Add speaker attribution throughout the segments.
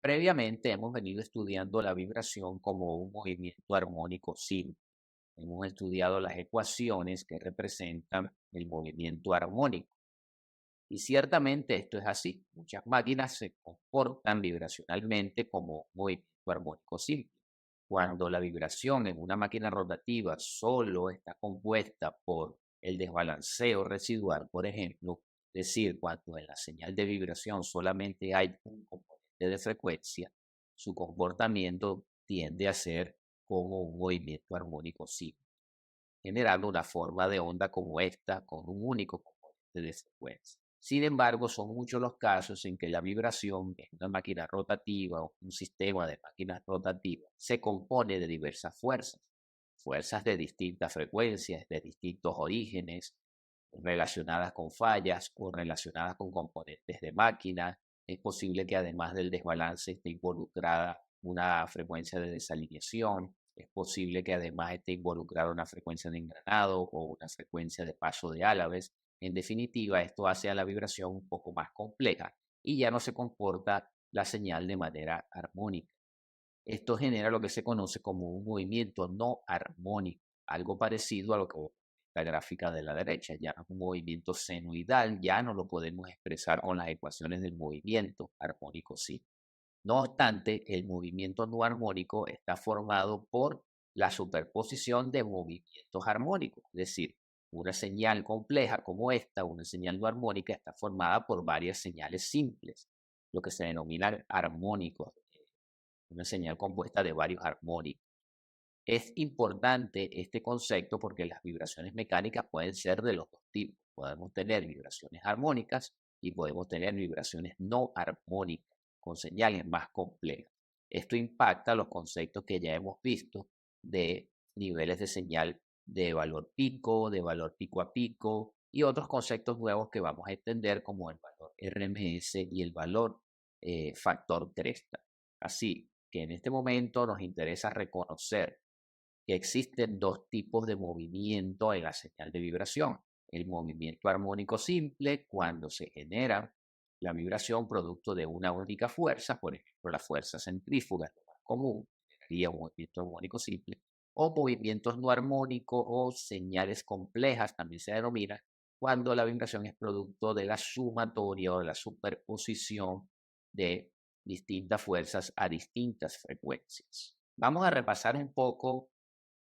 Speaker 1: Previamente hemos venido estudiando la vibración como un movimiento armónico simple. Hemos estudiado las ecuaciones que representan el movimiento armónico. Y ciertamente esto es así. Muchas máquinas se comportan vibracionalmente como un movimiento armónico simple. Cuando la vibración en una máquina rotativa solo está compuesta por el desbalanceo residual, por ejemplo, es decir, cuando en la señal de vibración solamente hay un componente de frecuencia, su comportamiento tiende a ser como un movimiento armónico simple, generando una forma de onda como esta con un único componente de frecuencia. Sin embargo, son muchos los casos en que la vibración en una máquina rotativa o un sistema de máquinas rotativas se compone de diversas fuerzas, fuerzas de distintas frecuencias, de distintos orígenes, relacionadas con fallas o relacionadas con componentes de máquina. Es posible que además del desbalance esté involucrada una frecuencia de desalineación. Es posible que además esté involucrada una frecuencia de engranado o una frecuencia de paso de Álaves. En definitiva, esto hace a la vibración un poco más compleja y ya no se comporta la señal de manera armónica. Esto genera lo que se conoce como un movimiento no armónico, algo parecido a lo que la gráfica de la derecha, ya no es un movimiento senoidal, ya no lo podemos expresar con las ecuaciones del movimiento armónico sí. No obstante, el movimiento no armónico está formado por la superposición de movimientos armónicos, es decir, una señal compleja como esta, una señal no armónica, está formada por varias señales simples, lo que se denomina armónicos, una señal compuesta de varios armónicos. Es importante este concepto porque las vibraciones mecánicas pueden ser de los dos tipos. Podemos tener vibraciones armónicas y podemos tener vibraciones no armónicas con señales más complejas. Esto impacta los conceptos que ya hemos visto de niveles de señal de valor pico, de valor pico a pico y otros conceptos nuevos que vamos a entender como el valor RMS y el valor factor cresta. Así que en este momento nos interesa reconocer que existen dos tipos de movimiento en la señal de vibración. El movimiento armónico simple, cuando se genera la vibración producto de una única fuerza, por ejemplo, la fuerza centrífuga es lo más común, sería un movimiento armónico simple, o movimientos no armónicos o señales complejas, también se denomina, cuando la vibración es producto de la sumatoria o de la superposición de distintas fuerzas a distintas frecuencias. Vamos a repasar un poco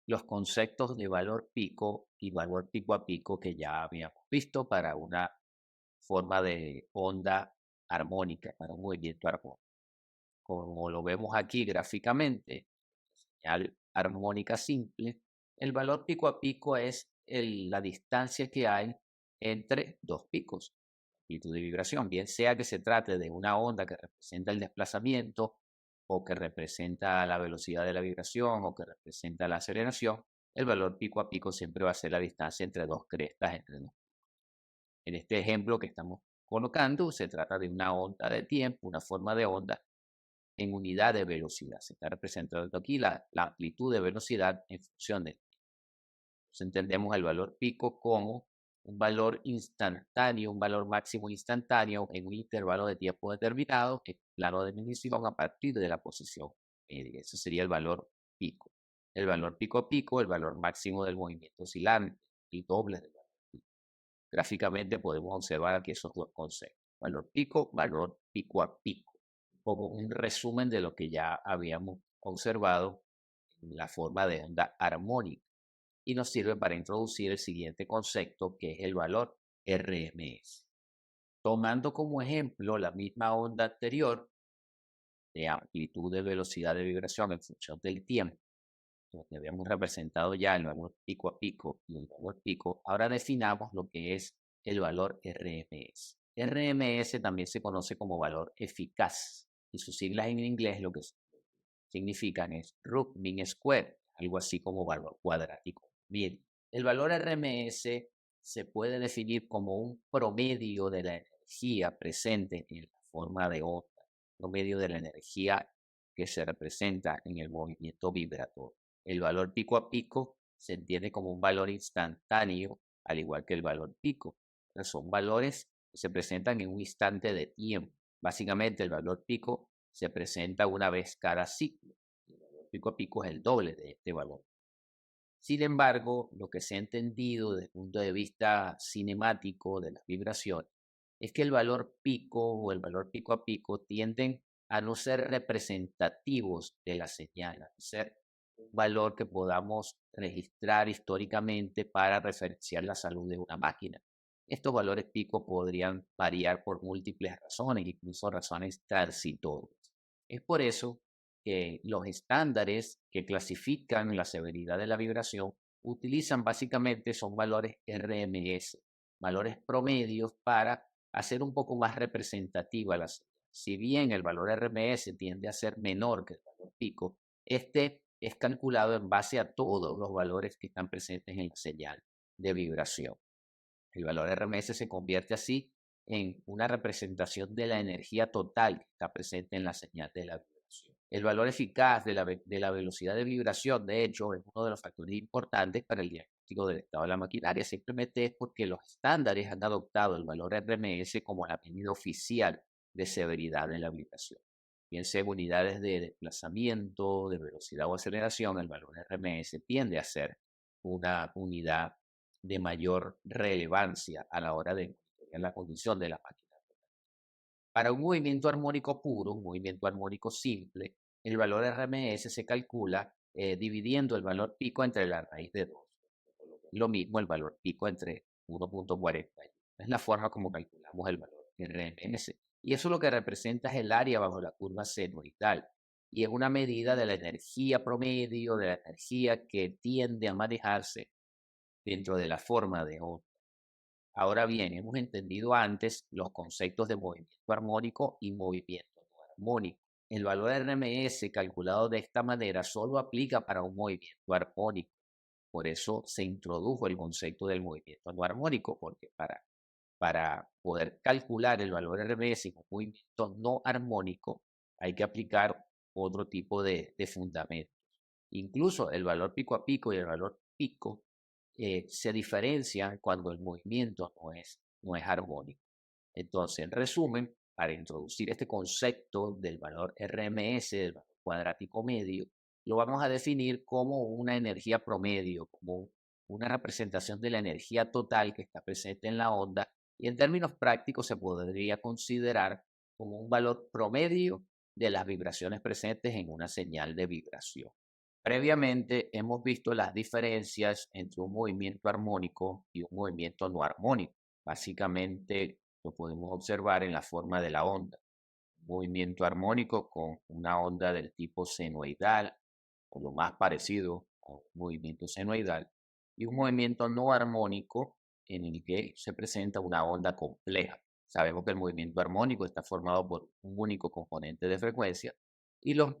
Speaker 1: los conceptos de valor pico y valor pico a pico que ya habíamos visto para una forma de onda armónica, para un movimiento armónico. Como lo vemos aquí gráficamente, señal armónica simple, el valor pico a pico es la distancia que hay entre dos picos, amplitud de vibración, bien sea que se trate de una onda que representa el desplazamiento o que representa la velocidad de la vibración o que representa la aceleración, el valor pico a pico siempre va a ser la distancia entre dos crestas, entre dos. En este ejemplo que estamos colocando, se trata de una onda de tiempo, una forma de onda en unidad de velocidad. Se está representando aquí la amplitud de velocidad en función de. Entonces entendemos el valor pico como un valor instantáneo, un valor máximo instantáneo en un intervalo de tiempo determinado, en plano de medición a partir de la posición media. Ese sería el valor pico. El valor pico a pico, el valor máximo del movimiento oscilante, el doble del valor pico. Gráficamente podemos observar aquí esos dos conceptos. Valor pico a pico, como un resumen de lo que ya habíamos observado en la forma de onda armónica y nos sirve para introducir el siguiente concepto que es el valor RMS. Tomando como ejemplo la misma onda anterior de amplitud de velocidad de vibración en función del tiempo, donde habíamos representado ya el valor pico a pico y el valor pico, ahora definamos lo que es el valor RMS. RMS también se conoce como valor eficaz y sus siglas en inglés lo que significan es root mean square, algo así como valor cuadrático. Bien, el valor RMS se puede definir como un promedio de la energía presente en la forma de onda, promedio de la energía que se representa en el movimiento vibratorio. El valor pico a pico se entiende como un valor instantáneo, al igual que el valor pico. Son valores que se presentan en un instante de tiempo. Básicamente el valor pico se presenta una vez cada ciclo. El valor pico a pico es el doble de este valor. Sin embargo, lo que se ha entendido desde el punto de vista cinemático de las vibraciones es que el valor pico o el valor pico a pico tienden a no ser representativos de la señal, a ser un valor que podamos registrar históricamente para referenciar la salud de una máquina. Estos valores pico podrían variar por múltiples razones, incluso razones transitorias. Es por eso que los estándares que clasifican la severidad de la vibración utilizan básicamente son valores RMS, valores promedios para hacer un poco más representativa la señal. Si bien el valor RMS tiende a ser menor que el valor pico, este es calculado en base a todos los valores que están presentes en la señal de vibración. El valor RMS se convierte así en una representación de la energía total que está presente en la señal de la vibración. El valor eficaz de la velocidad de vibración, de hecho, es uno de los factores importantes para el diagnóstico del estado de la maquinaria. Simplemente es porque los estándares han adoptado el valor RMS como la medida oficial de severidad en la vibración. Bien sea en unidades de desplazamiento, de velocidad o aceleración, el valor RMS tiende a ser una unidad de mayor relevancia a la hora de monitorear la condición de la máquina. Para un movimiento armónico puro, un movimiento armónico simple, el valor RMS se calcula dividiendo el valor pico entre la raíz de 2. Lo mismo el valor pico entre 1.41. Es la forma como calculamos el valor RMS. Y eso lo que representa es el área bajo la curva senoidal. Y es una medida de la energía promedio, de la energía que tiende a manejarse dentro de la forma de onda. Ahora bien, hemos entendido antes los conceptos de movimiento armónico y movimiento no armónico. El valor RMS calculado de esta manera solo aplica para un movimiento armónico. Por eso se introdujo el concepto del movimiento no armónico, porque para poder calcular el valor RMS en un movimiento no armónico hay que aplicar otro tipo de fundamentos. Incluso el valor pico a pico y el valor pico se diferencian cuando el movimiento no es armónico. Entonces, en resumen, para introducir este concepto del valor RMS, del valor cuadrático medio, lo vamos a definir como una energía promedio, como una representación de la energía total que está presente en la onda, y en términos prácticos se podría considerar como un valor promedio de las vibraciones presentes en una señal de vibración. Previamente hemos visto las diferencias entre un movimiento armónico y un movimiento no armónico. Básicamente lo podemos observar en la forma de la onda. Un movimiento armónico con una onda del tipo senoidal, o lo más parecido a un movimiento senoidal, y un movimiento no armónico en el que se presenta una onda compleja. Sabemos que el movimiento armónico está formado por un único componente de frecuencia y los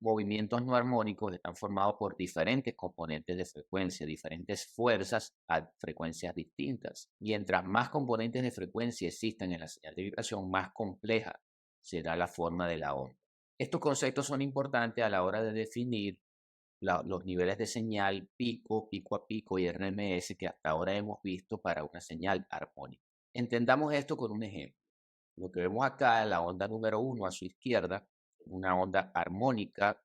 Speaker 1: movimientos no armónicos están formados por diferentes componentes de frecuencia, diferentes fuerzas a frecuencias distintas. Mientras más componentes de frecuencia existan en la señal de vibración, más compleja será la forma de la onda. Estos conceptos son importantes a la hora de definir los niveles de señal pico, pico a pico y RMS que hasta ahora hemos visto para una señal armónica. Entendamos esto con un ejemplo. Lo que vemos acá en la onda número 1 a su izquierda, una onda armónica,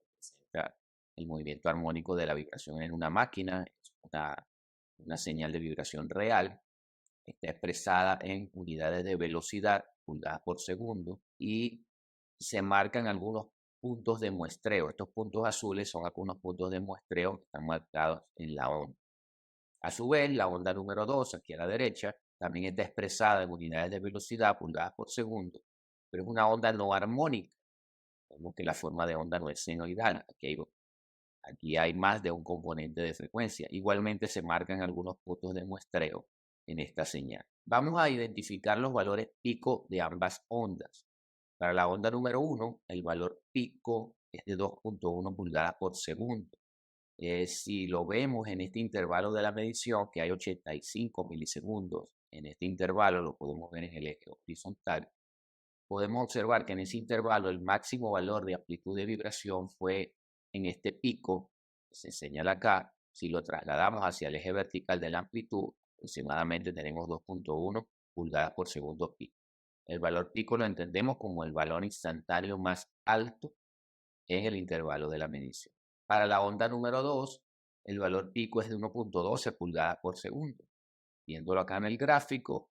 Speaker 1: representa el movimiento armónico de la vibración en una máquina, es una señal de vibración real, está expresada en unidades de velocidad, pulgadas por segundo, y se marcan algunos puntos de muestreo. Estos puntos azules son algunos puntos de muestreo que están marcados en la onda. A su vez, la onda número 2, aquí a la derecha, también está expresada en unidades de velocidad, pulgadas por segundo, pero es una onda no armónica. Vemos que la forma de onda no es senoidal. Aquí hay más de un componente de frecuencia. Igualmente se marcan algunos puntos de muestreo en esta señal. Vamos a identificar los valores pico de ambas ondas. Para la onda número 1, el valor pico es de 2.1 pulgadas por segundo. Si lo vemos en este intervalo de la medición, que hay 85 milisegundos, en este intervalo lo podemos ver en el eje horizontal, podemos observar que en ese intervalo el máximo valor de amplitud de vibración fue en este pico, que se señala acá. Si lo trasladamos hacia el eje vertical de la amplitud, aproximadamente tenemos 2.1 pulgadas por segundo pico. El valor pico lo entendemos como el valor instantáneo más alto en el intervalo de la medición. Para la onda número 2, el valor pico es de 1.12 pulgadas por segundo. Viéndolo acá en el gráfico,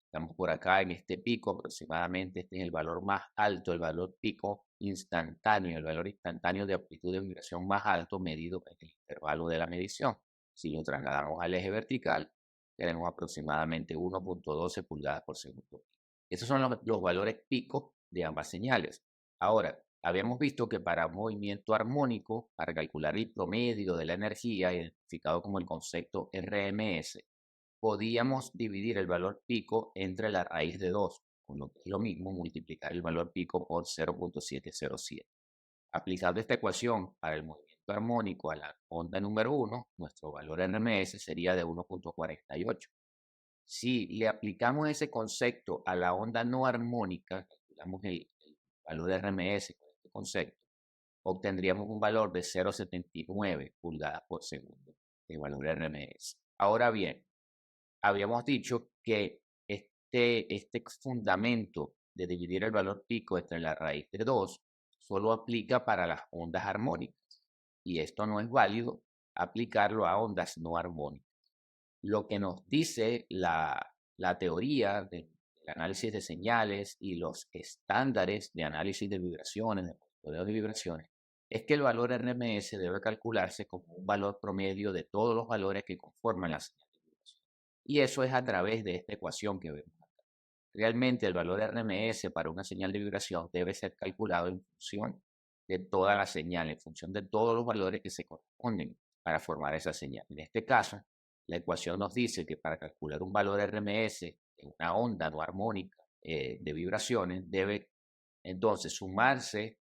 Speaker 1: estamos por acá en este pico aproximadamente, este es el valor más alto, el valor pico instantáneo, el valor instantáneo de amplitud de vibración más alto medido en el intervalo de la medición. Si lo trasladamos al eje vertical, tenemos aproximadamente 1.12 pulgadas por segundo. Esos son los valores picos de ambas señales. Ahora, habíamos visto que para movimiento armónico, para calcular el promedio de la energía, identificado como el concepto RMS, podíamos dividir el valor pico entre la raíz de 2, con lo que es lo mismo multiplicar el valor pico por 0.707. Aplicando esta ecuación para el movimiento armónico a la onda número 1, nuestro valor RMS sería de 1.48. Si le aplicamos ese concepto a la onda no armónica, calculamos el valor RMS con este concepto, obtendríamos un valor de 0.79 pulgadas por segundo, el valor RMS. Ahora bien, habíamos dicho que este fundamento de dividir el valor pico entre la raíz de 2 solo aplica para las ondas armónicas y esto no es válido aplicarlo a ondas no armónicas. Lo que nos dice la teoría del análisis de señales y los estándares de análisis de vibraciones, de monitoreo de vibraciones, es que el valor RMS debe calcularse como un valor promedio de todos los valores que conforman la señal de vibración. Y eso es a través de esta ecuación que vemos acá. Realmente el valor RMS para una señal de vibración debe ser calculado en función de toda la señal, en función de todos los valores que se corresponden para formar esa señal. En este caso, la ecuación nos dice que para calcular un valor RMS en una onda no armónica de vibraciones, debe entonces sumarse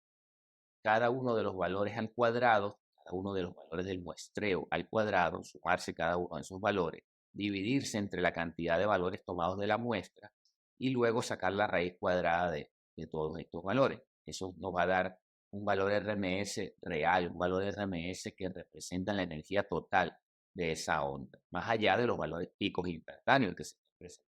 Speaker 1: cada uno de los valores al cuadrado, cada uno de los valores del muestreo al cuadrado, sumarse cada uno de esos valores, dividirse entre la cantidad de valores tomados de la muestra y luego sacar la raíz cuadrada de todos estos valores. Eso nos va a dar un valor RMS real, un valor RMS que representa la energía total de esa onda, más allá de los valores picos instantáneos que se presentan.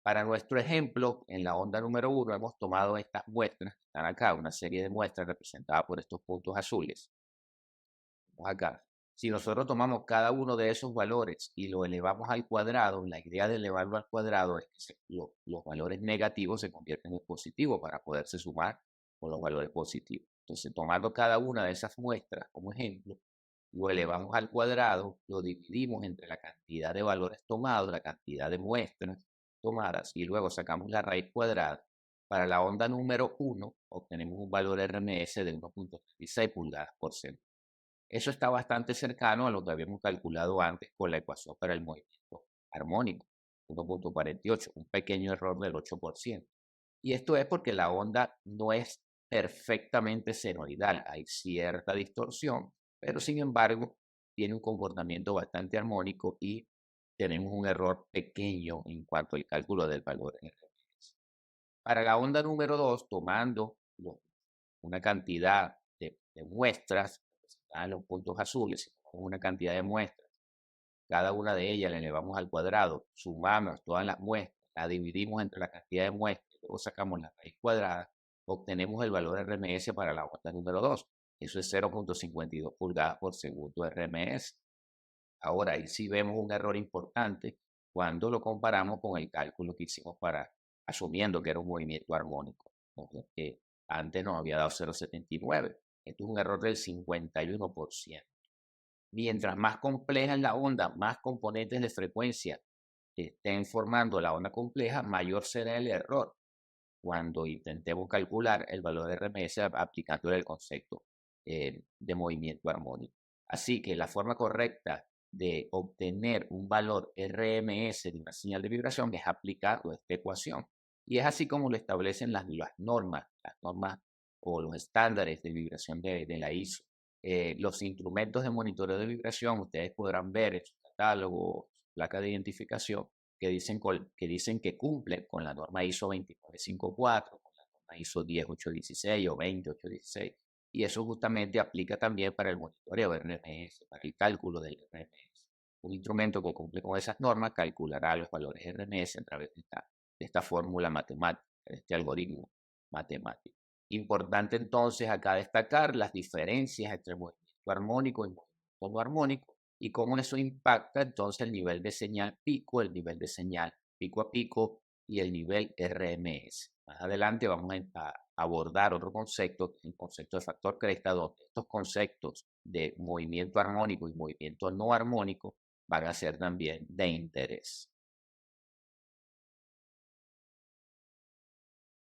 Speaker 1: Para nuestro ejemplo, en la onda número 1 hemos tomado estas muestras, que están acá, una serie de muestras representadas por estos puntos azules. Vamos acá. Si nosotros tomamos cada uno de esos valores y lo elevamos al cuadrado, la idea de elevarlo al cuadrado es que los valores negativos se convierten en positivos para poderse sumar con los valores positivos. Entonces, tomando cada una de esas muestras como ejemplo, lo elevamos al cuadrado, lo dividimos entre la cantidad de valores tomados, la cantidad de muestras tomadas y luego sacamos la raíz cuadrada. Para la onda número 1 obtenemos un valor RMS de 1.36 pulgadas por segundo. Eso está bastante cercano a lo que habíamos calculado antes con la ecuación para el movimiento armónico, 1.48, un pequeño error del 8%. Y esto es porque la onda no es perfectamente senoidal, hay cierta distorsión, pero sin embargo tiene un comportamiento bastante armónico y tenemos un error pequeño en cuanto al cálculo del valor en RMS. Para la onda número 2, tomando una cantidad de muestras, representadas en los puntos azules, una cantidad de muestras, cada una de ellas la elevamos al cuadrado, sumamos todas las muestras, la dividimos entre la cantidad de muestras, luego sacamos la raíz cuadrada, obtenemos el valor RMS para la onda número 2. Eso es 0.52 pulgadas por segundo RMS. Ahora, ahí sí vemos un error importante cuando lo comparamos con el cálculo que hicimos para, asumiendo que era un movimiento armónico, ¿no? Que antes nos había dado 0.79. Esto es un error del 51%. Mientras más compleja es la onda, más componentes de frecuencia estén formando la onda compleja, mayor será el error cuando intentemos calcular el valor de RMS aplicando el concepto de movimiento armónico. Así que la forma correcta de obtener un valor RMS de una señal de vibración es aplicando esta ecuación. Y es así como lo establecen las normas o los estándares de vibración de la ISO. Los instrumentos de monitoreo de vibración, ustedes podrán ver en su catálogo, su placa de identificación, que dicen que cumplen con la norma ISO 29954, con la norma ISO 10816 o 20816. Y eso justamente aplica también para el monitoreo de RMS, para el cálculo del RMS. Un instrumento que cumple con esas normas calculará los valores RMS a través de esta fórmula matemática, de este algoritmo matemático. Importante entonces acá destacar las diferencias entre movimiento armónico y movimiento no armónico y cómo eso impacta entonces el nivel de señal pico, el nivel de señal pico a pico y el nivel RMS. Más adelante vamos a abordar otro concepto, que es el concepto de factor cresta, donde estos conceptos de movimiento armónico y movimiento no armónico van a ser también de interés.